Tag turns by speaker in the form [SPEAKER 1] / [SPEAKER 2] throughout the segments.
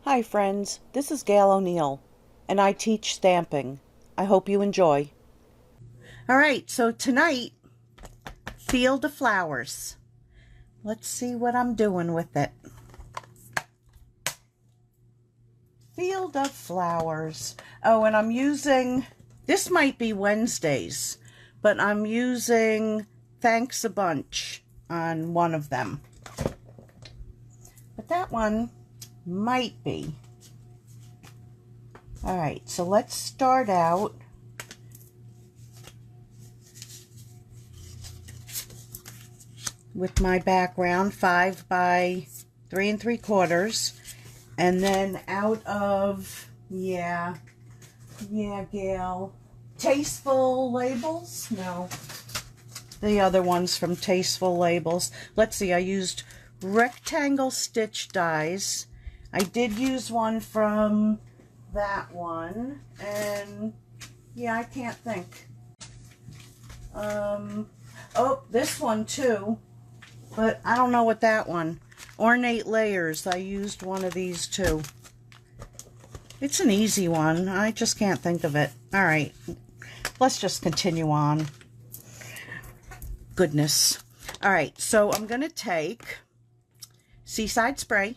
[SPEAKER 1] Hi friends, this is Gail O'Neill, and I teach stamping. I hope you enjoy. All right, so tonight, Field of Flowers. Let's see what I'm doing with it. Field of Flowers. Oh, and I'm using, this might be Wednesdays, but I'm using Thanks a Bunch on one of them. But that one might be. All right, so let's start out with my background, 5 by 3 3/4, and then out of, yeah, Gail, Tasteful Labels, no, the other ones from Tasteful Labels. Let's see, I used rectangle stitch dies. I did use one from that one, and yeah, I can't think. Oh, this one too, but I don't know what that one. Ornate Layers, I used one of these too. It's an easy one, I just can't think of it. All right, let's just continue on. Goodness. All right, so I'm gonna take Seaside Spray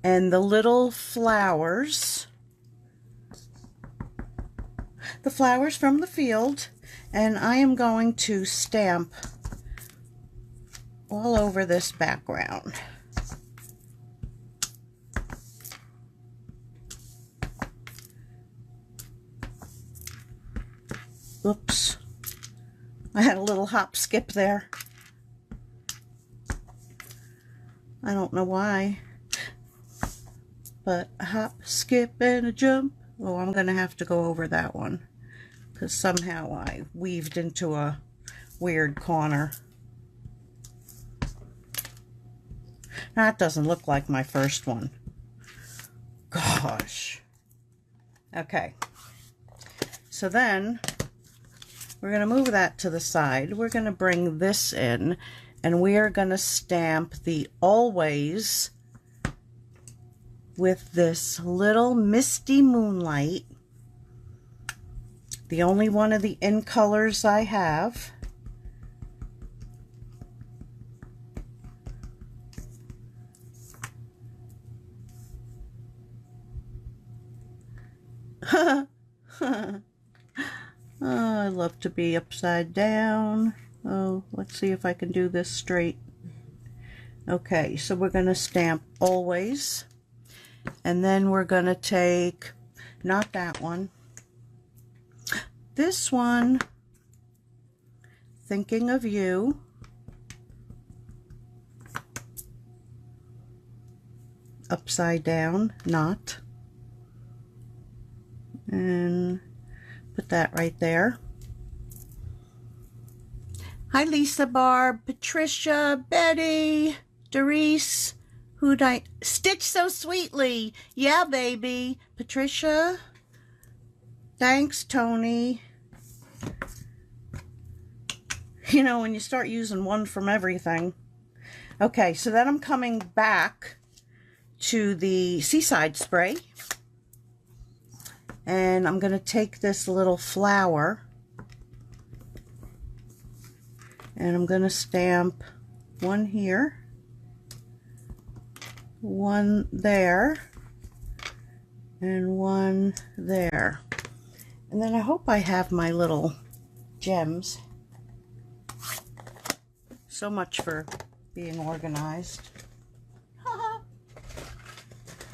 [SPEAKER 1] and the little flowers, the flowers from the field, and I am going to stamp all over this background. Oops, I had a little hop skip there. I don't know why, but a hop, skip, and a jump. Oh, I'm gonna have to go over that one because somehow I weaved into a weird corner. That doesn't look like my first one. Gosh. Okay. So then we're going to move that to the side. We're going to bring this in, and we are going to stamp the Always with this little Misty Moonlight. The only one of the in colors I have. Oh, I love to be upside down. Oh, let's see if I can do this straight. Okay, so we're going to stamp Always. And then we're going to take, not that one, this one, Thinking of You. Upside down, not. And put that right there. Hi Lisa, Barb, Patricia, Betty, Doris, who'd I stitch so sweetly. Yeah, baby. Patricia. Thanks, Tony. You know, when you start using one from everything. Okay, so then I'm coming back to the Seaside Spray. And I'm going to take this little flower and I'm going to stamp one here, one there, and one there. And then I hope I have my little gems. So much for being organized.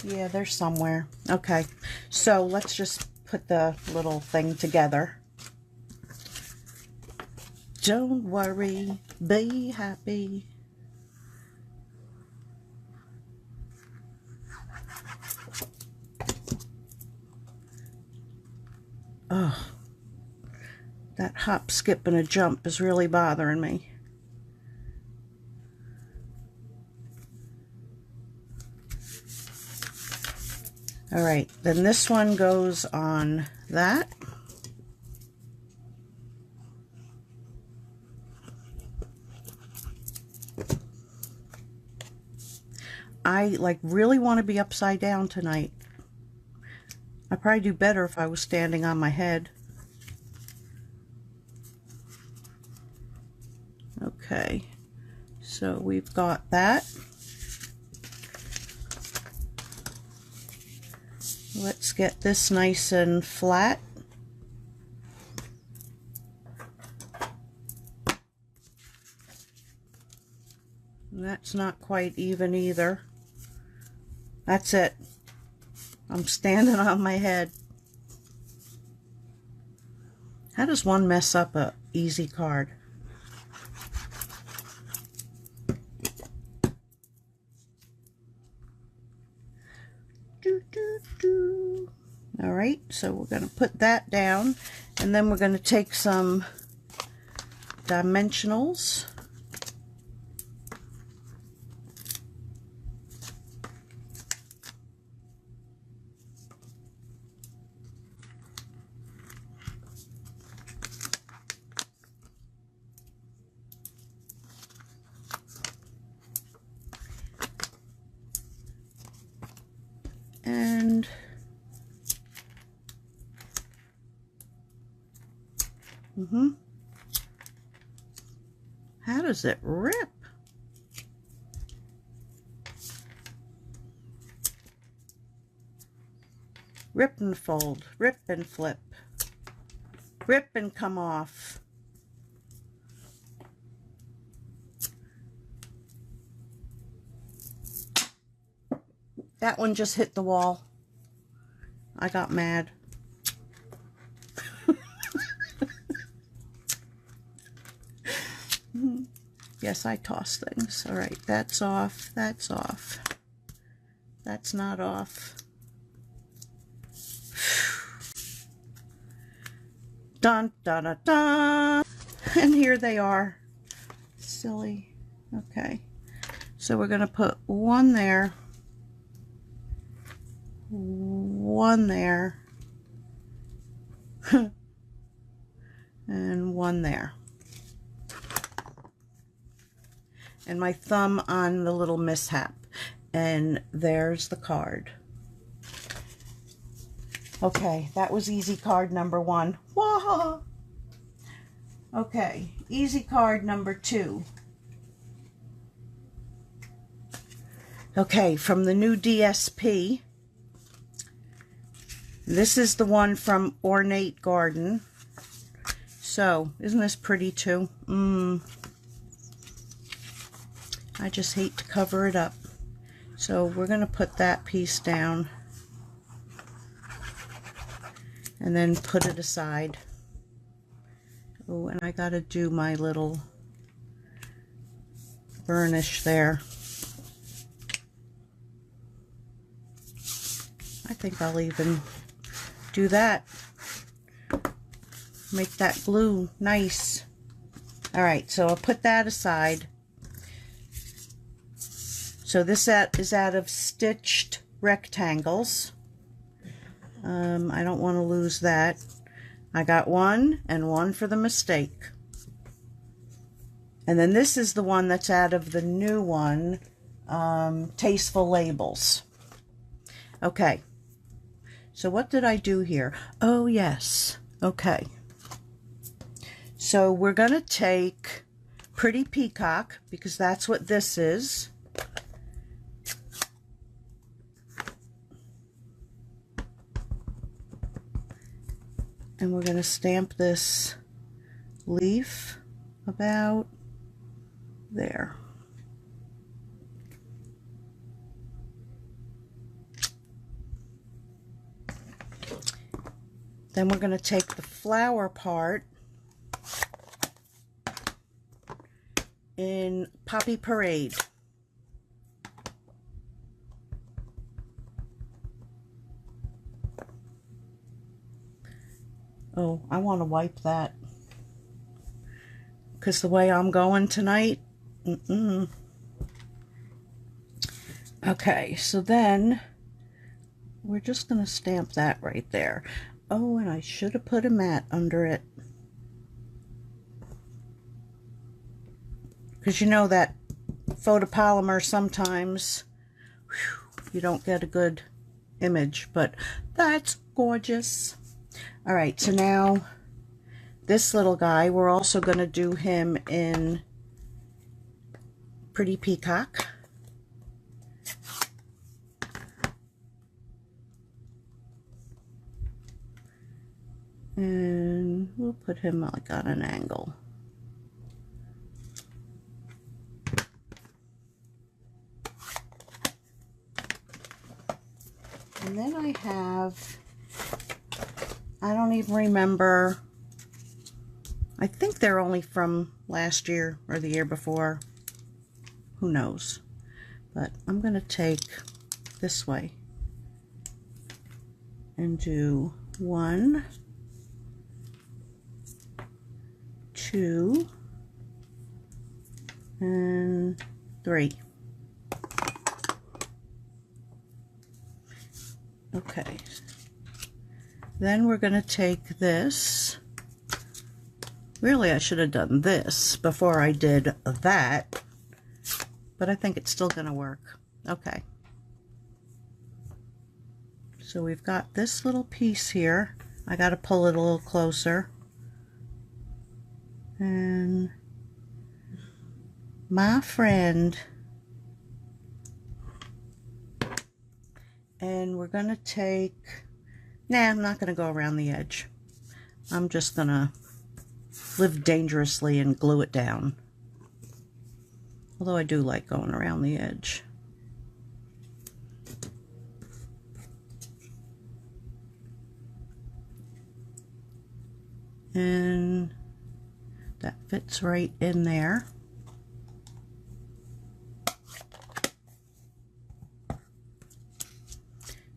[SPEAKER 1] Yeah, they're somewhere. Okay, so let's just put the little thing together. Don't worry, be happy. Oh, that hop, skip, and a jump is really bothering me. All right, then this one goes on that. I like really want to be upside down tonight. I'd probably do better if I was standing on my head. Okay, so we've got that. Let's get this nice and flat. And that's not quite even either. That's it. I'm standing on my head. How does one mess up a easy card? All right, so we're going to put that down, and then we're going to take some dimensionals. And how does it rip? Rip and fold, rip and flip, rip and come off. That one just hit the wall. I got mad. Yes, I toss things. All right, that's off. That's off. That's not off. Dun, dun, dun, dun. And here they are. Silly. Okay. So we're going to put one there. One there. And one there. And my thumb on the little mishap. And there's the card. Okay, that was easy card number 1. Whoa! Okay, easy card number 2. Okay, from the new DSP. This is the one from Ornate Garden. So, isn't this pretty too? I just hate to cover it up. So we're going to put that piece down and then put it aside. Oh, and I got to do my little burnish there. I think I'll even do that. Make that glue nice. All right, so I'll put that aside. So this set is out of stitched rectangles. I don't want to lose that. I got one and one for the mistake. And then this is the one that's out of the new one, Tasteful Labels. Okay. So what did I do here? Oh, yes. Okay. So we're going to take Pretty Peacock, because that's what this is. And we're going to stamp this leaf about there. Then we're going to take the flower part in Poppy Parade. Oh, I want to wipe that, because the way I'm going tonight, Okay, so then we're just going to stamp that right there. Oh, and I should have put a mat under it, because you know that photopolymer sometimes you don't get a good image, but that's gorgeous. All right, so now this little guy, we're also going to do him in Pretty Peacock. And we'll put him like on an angle. And then I have, I don't even remember, I think they're only from last year or the year before. Who knows? But I'm going to take this way and do 1, 2, and 3. Okay. Then we're going to take this. Really, I should have done this before I did that, but I think it's still going to work. Okay. So we've got this little piece here. I got to pull it a little closer. And my friend, and we're going to take, I'm not going to go around the edge. I'm just going to live dangerously and glue it down. Although I do like going around the edge. And that fits right in there.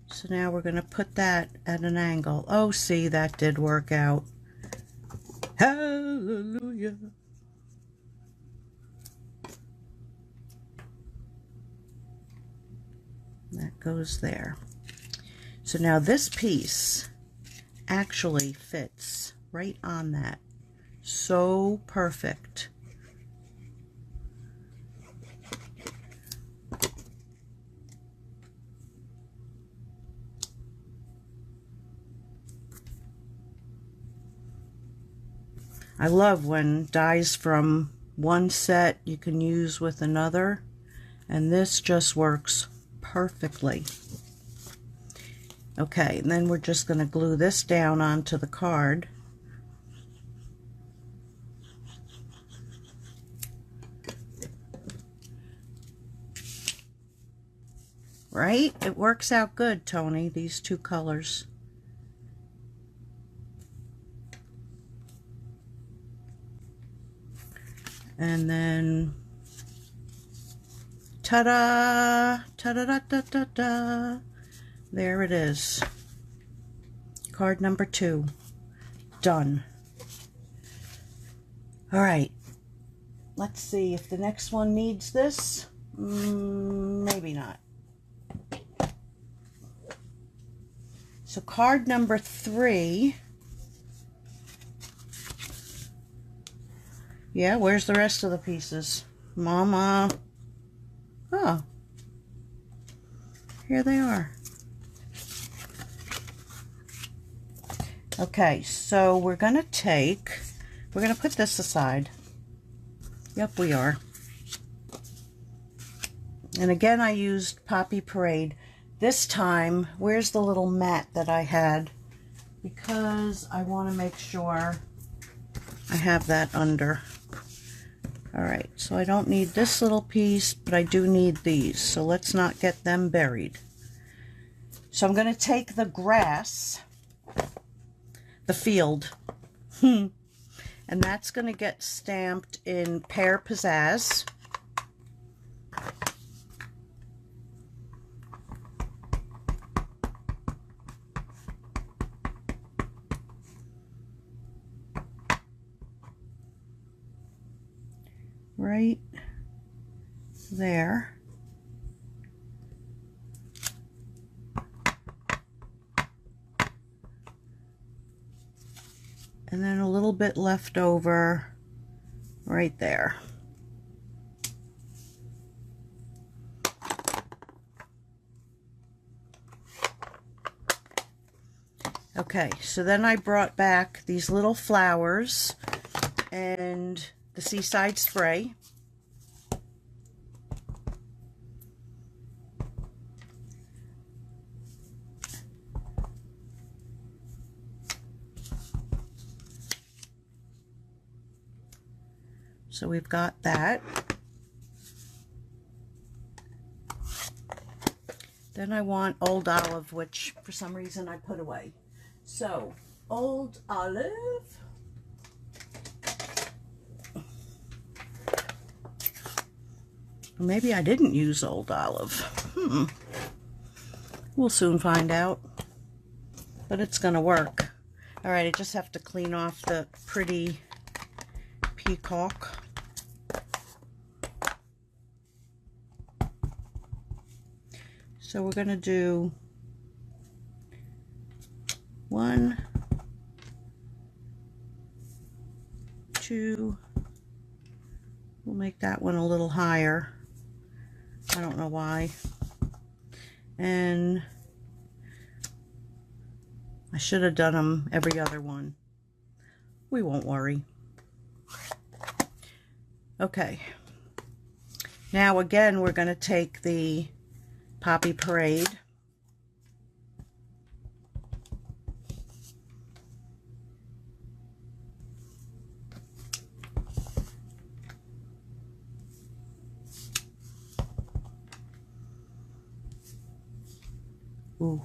[SPEAKER 1] So now we're going to put that at an angle. Oh, see, that did work out. Hallelujah. That goes there. So now this piece actually fits right on that. So perfect. I love when dies from one set you can use with another, and this just works perfectly. Okay, and then we're just going to glue this down onto the card. Right? It works out good, Tony, these two colors. And then, ta-da! Ta-da-da-da-da-da! There it is. Card number 2. Done. All right. Let's see if the next one needs this. Maybe not. So card number 3. Yeah, where's the rest of the pieces? Mama. Oh. Here they are. Okay, so we're going to put this aside. Yep, we are. And again, I used Poppy Parade. This time, where's the little mat that I had? Because I want to make sure I have that under. All right, so I don't need this little piece, but I do need these. So let's not get them buried. So I'm going to take the grass, the field, and that's going to get stamped in Pear Pizzazz. Right there. And then a little bit left over right there. Okay, so then I brought back these little flowers and the Seaside spray. So we've got that. Then I want Old Olive, which for some reason I put away. So, Old Olive. Or maybe I didn't use Old Olive. We'll soon find out. But it's going to work. Alright, I just have to clean off the pretty peacock. So we're going to do 1, 2, we'll make that one a little higher. I don't know why. And I should have done them every other one. We won't worry. Okay. Now again, we're going to take the Poppy Parade. Ooh.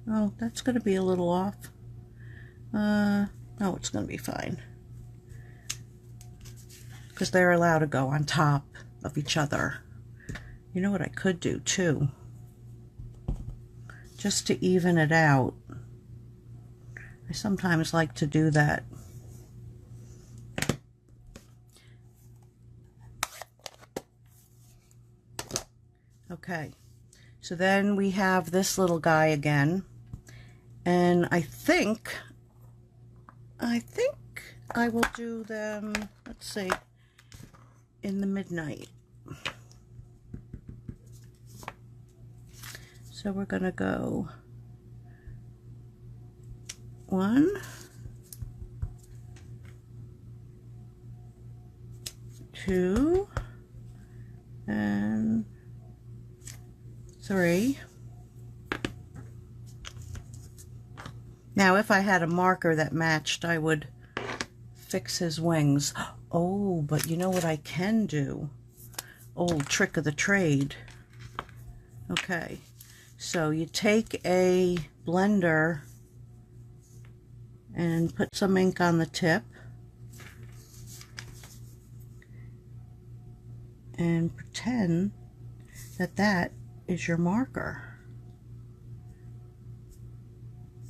[SPEAKER 1] Oh, that's going to be a little off. No, it's going to be fine. Because they're allowed to go on top of each other. You know what I could do too? Just to even it out. I sometimes like to do that. Okay, so then we have this little guy again, and I think I will do them, let's see, in the midnight. So we're gonna go 1, 2, and 3. Now if I had a marker that matched, I would fix his wings. Oh, but you know what I can do? Old trick of the trade. Okay, so you take a blender and put some ink on the tip and pretend that that is your marker.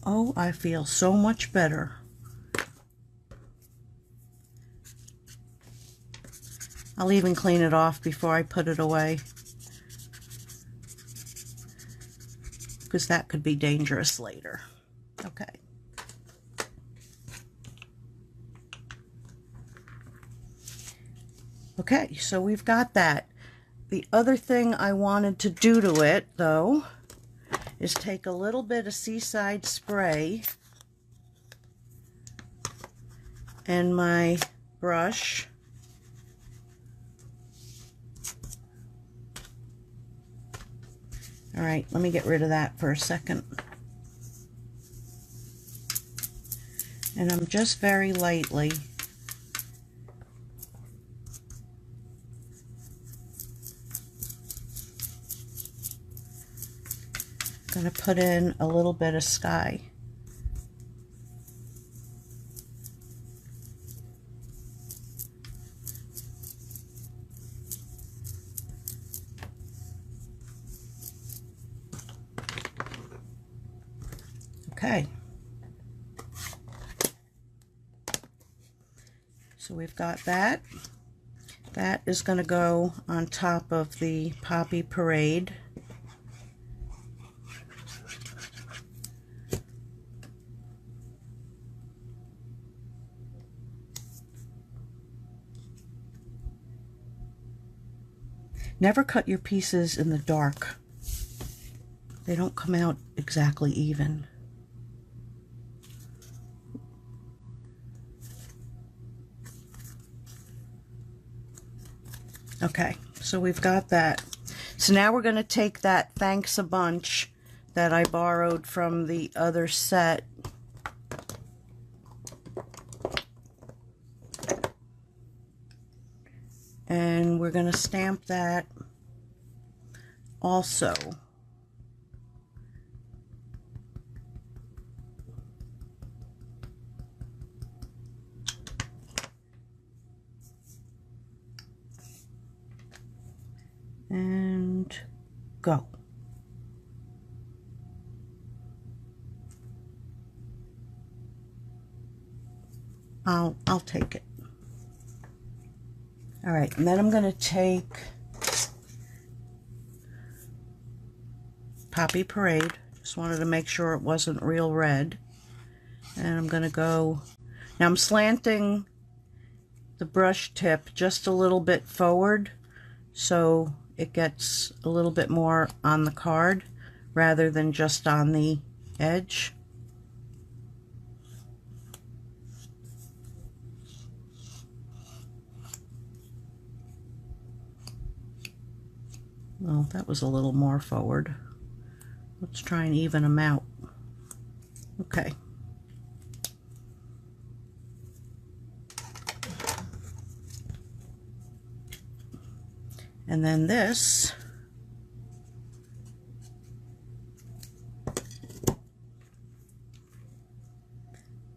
[SPEAKER 1] Oh, I feel so much better. I'll even clean it off before I put it away, because that could be dangerous later. Okay. Okay, so we've got that. The other thing I wanted to do to it, though, is take a little bit of Seaside spray and my brush. All right, let me get rid of that for a second. And I'm just very lightly going to put in a little bit of sky. Okay. So we've got that. That is going to go on top of the Poppy Parade. Never cut your pieces in the dark. They don't come out exactly even. Okay, so we've got that. So now we're going to take that Thanks a Bunch that I borrowed from the other set. And we're going to stamp that also. And go. I'll take it. All right, and then I'm going to take Poppy Parade. Just wanted to make sure it wasn't real red. And I'm going to go, now I'm slanting the brush tip just a little bit forward so it gets a little bit more on the card rather than just on the edge. Well, that was a little more forward. Let's try and even them out. Okay. And then this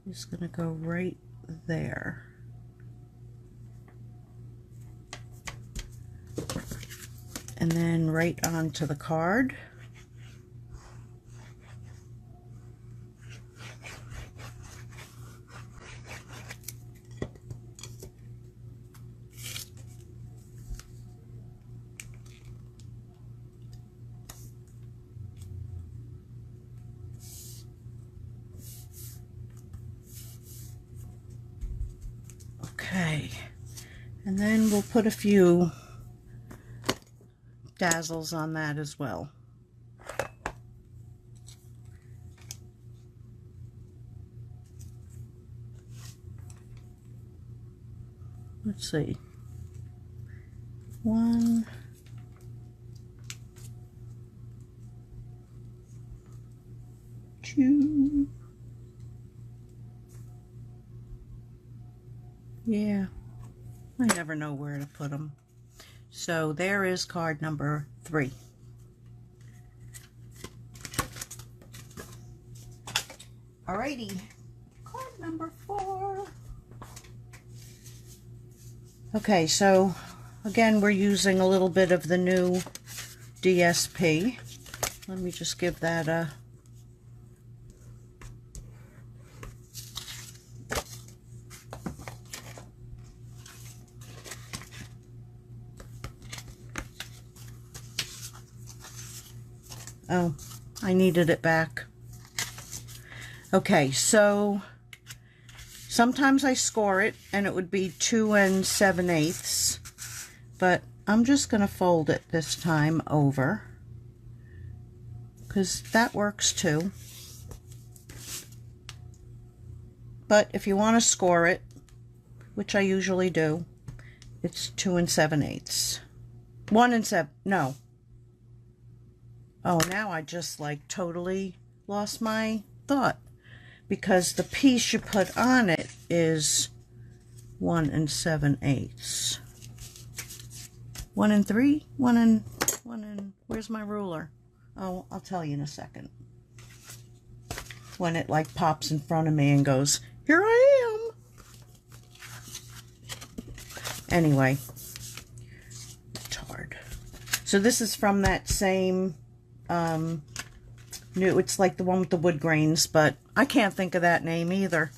[SPEAKER 1] is going to go right there. And then right onto the card. Okay, and then we'll put a few dazzles on that as well. Let's see. 1, 2. Yeah, I never know where to put them. So there is card number 3. Alrighty, card number 4. Okay, so again we're using a little bit of the new DSP. Let me just give that a oh, I needed it back. Okay, so sometimes I score it and it would be 2 7/8, but I'm just going to fold it this time over because that works too. But if you want to score it, which I usually do, it's 2 7/8. 1 7, no. Oh, now I just like totally lost my thought because the piece you put on it is 1 7/8. 1 3, 1 and where's my ruler? Oh, I'll tell you in a second. When it like pops in front of me and goes, here I am. Anyway, it's hard. So this is from that same it's like the one with the wood grains, but I can't think of that name either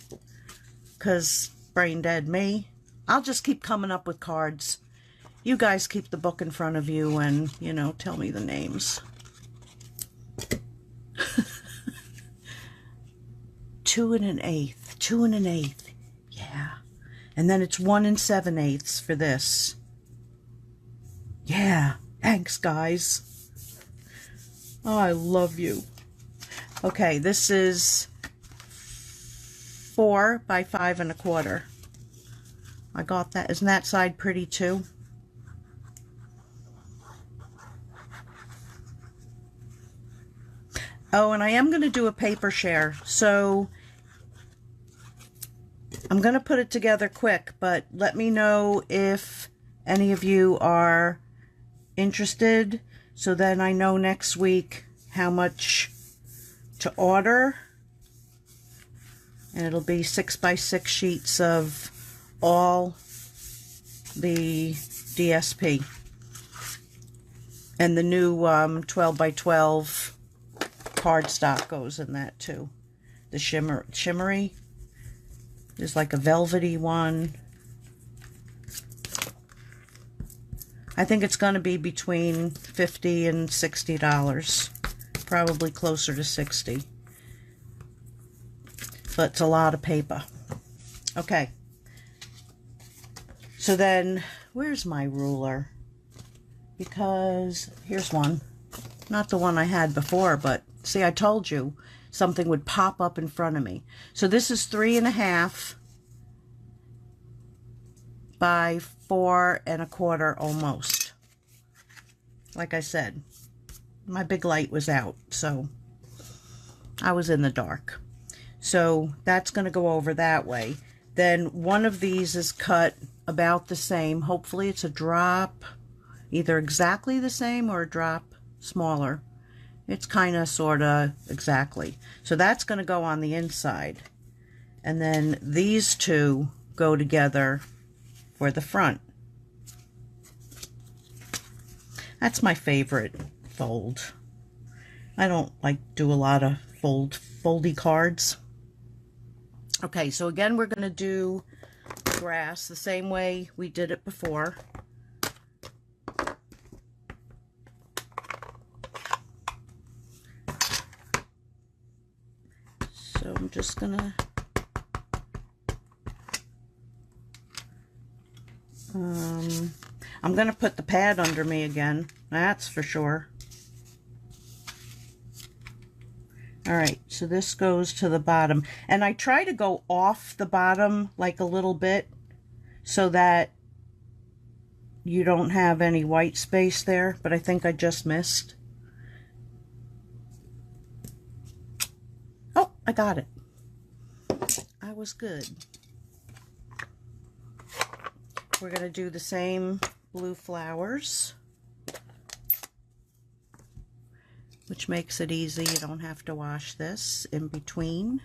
[SPEAKER 1] because brain dead me. I'll just keep coming up with cards. You guys keep the book in front of you and, you know, tell me the names. 2 1/8, 2 1/8, yeah. And then it's 1 7/8 for this. Yeah, thanks guys. Oh, I love you. Okay, this is 4 by 5 1/4. I got that. Isn't that side pretty too? Oh, and I am going to do a paper share, so I'm going to put it together quick, but let me know if any of you are interested, so then I know next week how much to order. And it'll be 6 by 6 sheets of all the DSP. And the new 12 by 12 cardstock goes in that too. The shimmery. There's like a velvety one. I think it's going to be between $50 and $60. Probably closer to 60. But it's a lot of paper. Okay. So then, where's my ruler? Because here's one. Not the one I had before, but see, I told you something would pop up in front of me. So this is 3 1/2 by 4 1/4 almost. Like I said, my big light was out, so I was in the dark. So that's going to go over that way. Then one of these is cut about the same. Hopefully it's a drop, either exactly the same or a drop smaller. It's kind of, sort of, exactly. So that's going to go on the inside. And then these two go together for the front. That's my favorite fold. I don't like do a lot of foldy cards. Okay, so again, we're going to do grass the same way we did it before. So I'm just going to I'm going to put the pad under me again, that's for sure. Alright, so this goes to the bottom. And I try to go off the bottom like a little bit so that you don't have any white space there, but I think I just missed. Oh, I got it. I was good. We're going to do the same blue flowers, which makes it easy. You don't have to wash this in between.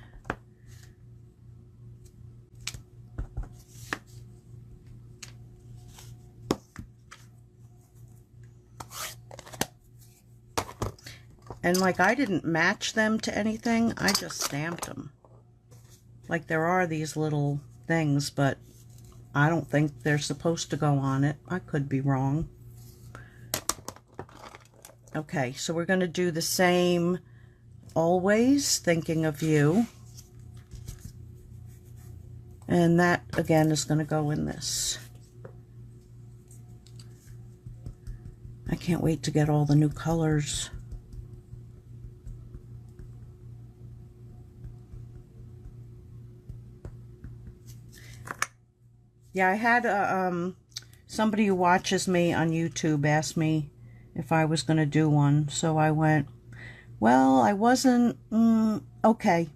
[SPEAKER 1] And like, I didn't match them to anything, I just stamped them. Like, there are these little things, but I don't think they're supposed to go on it. I could be wrong. Okay, so we're going to do the same, always thinking of you. And that, again, is going to go in this. I can't wait to get all the new colors. Yeah, I had somebody who watches me on YouTube asked me if I was going to do one. So I went, well, I wasn't, okay.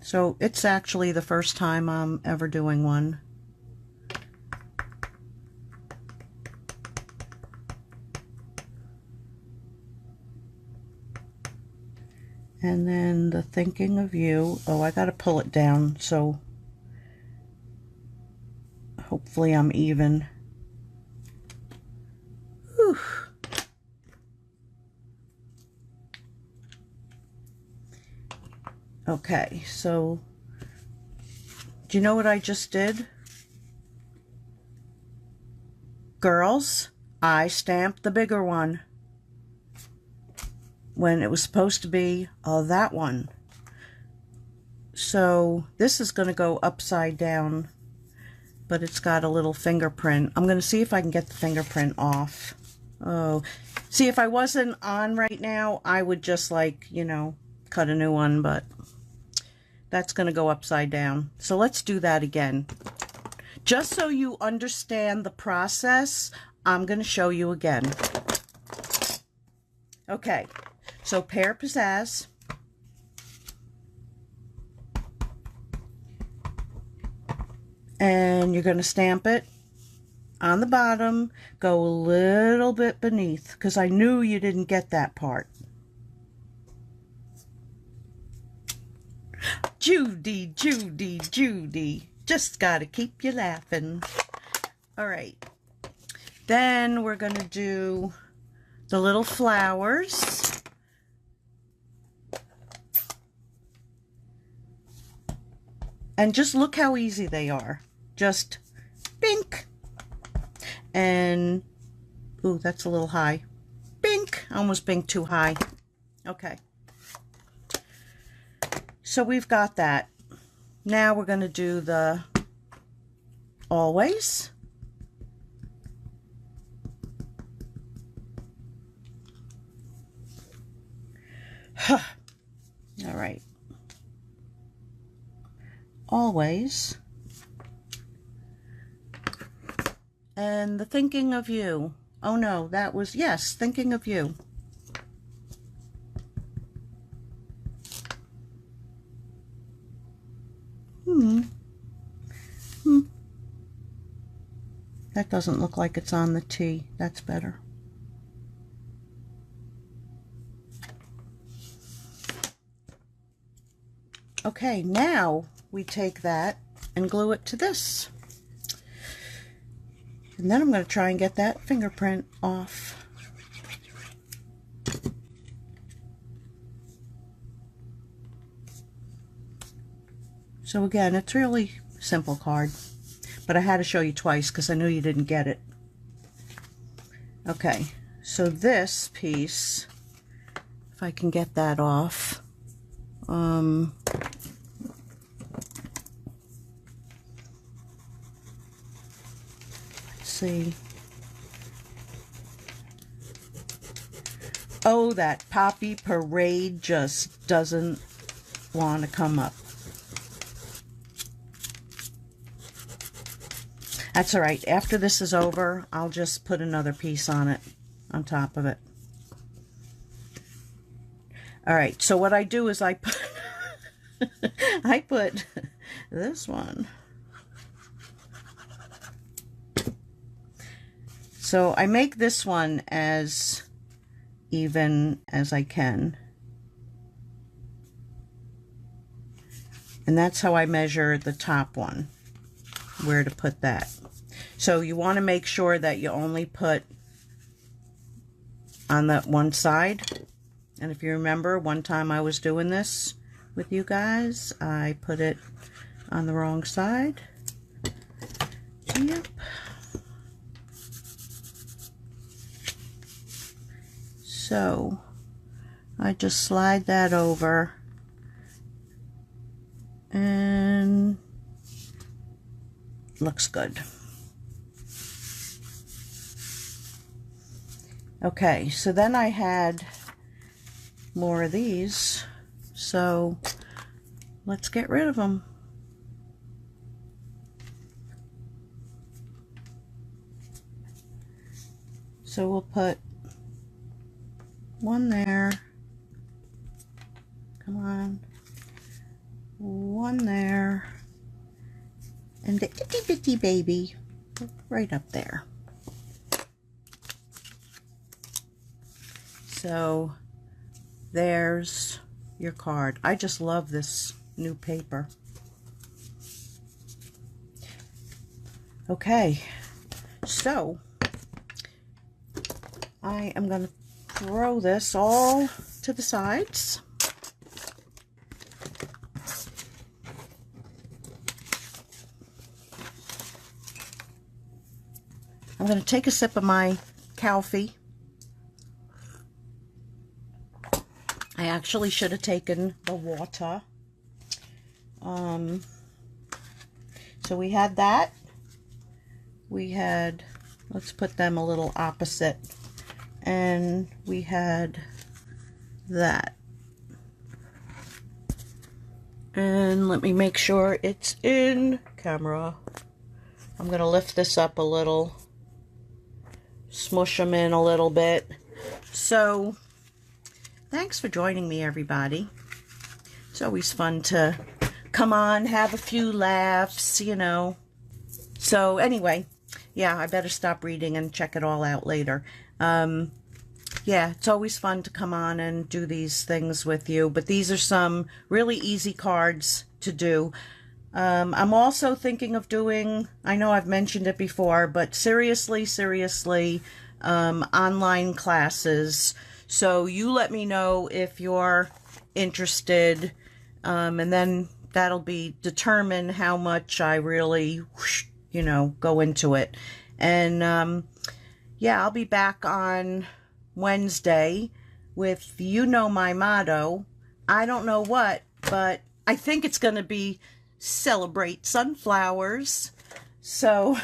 [SPEAKER 1] So it's actually the first time I'm ever doing one. And then the thinking of you. Oh, I got to pull it down, so hopefully I'm even. Whew. Okay, so do you know what I just did? Girls, I stamped the bigger one when it was supposed to be that one. So this is going to go upside down, but it's got a little fingerprint. I'm going to see if I can get the fingerprint off. Oh, see, if I wasn't on right now, I would just, like, you know, cut a new one, but that's going to go upside down. So let's do that again. Just so you understand the process, I'm going to show you again. Okay, so Pear Pizzazz. And you're going to stamp it on the bottom, go a little bit beneath, because I knew you didn't get that part. Judy, Judy, Judy, just got to keep you laughing. All right. Then we're going to do the little flowers. And just look how easy they are. Just bink. And, ooh, that's a little high. Bink. Almost bink too high. Okay. So we've got that. Now we're going to do the always. All right. Always. And the thinking of you. Oh no, that was, yes, thinking of you. That doesn't look like it's on the T. That's better. Okay, now we take that and glue it to this. And then I'm going to try and get that fingerprint off. So again, it's really simple card, but I had to show you twice because I knew you didn't get it. Okay, so this piece, if I can get that off, let's see. Oh, that Poppy Parade just doesn't want to come up. That's all right. After this is over, I'll just put another piece on it, on top of it. All right, so what I do is I put, I put this one. So I make this one as even as I can. And that's how I measure the top one, where to put that. So you want to make sure that you only put on that one side. And if you remember, one time I was doing this with you guys, I put it on the wrong side. Yep. So I just slide that over and looks good. Okay, so then I had more of these, so let's get rid of them. So we'll put one there, come on, one there, and the itty bitty baby right up there. So there's your card. I just love this new paper. Okay, so I am going to throw this all to the sides. I'm going to take a sip of my coffee. I actually should have taken the water. So we had that. we had, let's put them a little opposite, and we had that. And let me make sure it's in camera. I'm going to lift this up a little, smush them in a little bit. So, thanks for joining me, everybody. It's always fun to come on, have a few laughs, you know. So, anyway, yeah, I better stop reading and check it all out later. Yeah, it's always fun to come on and do these things with you, but these are some really easy cards to do. I'm also thinking of doing, I know I've mentioned it before, but seriously, online classes. So you let me know if you're interested, and then that'll be determine how much I really, you know, go into it. And yeah, I'll be back on Wednesday with, you know, my motto. I don't know what, but I think it's going to be celebrate sunflowers. So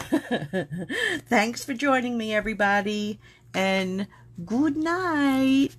[SPEAKER 1] thanks for joining me, everybody, and good night.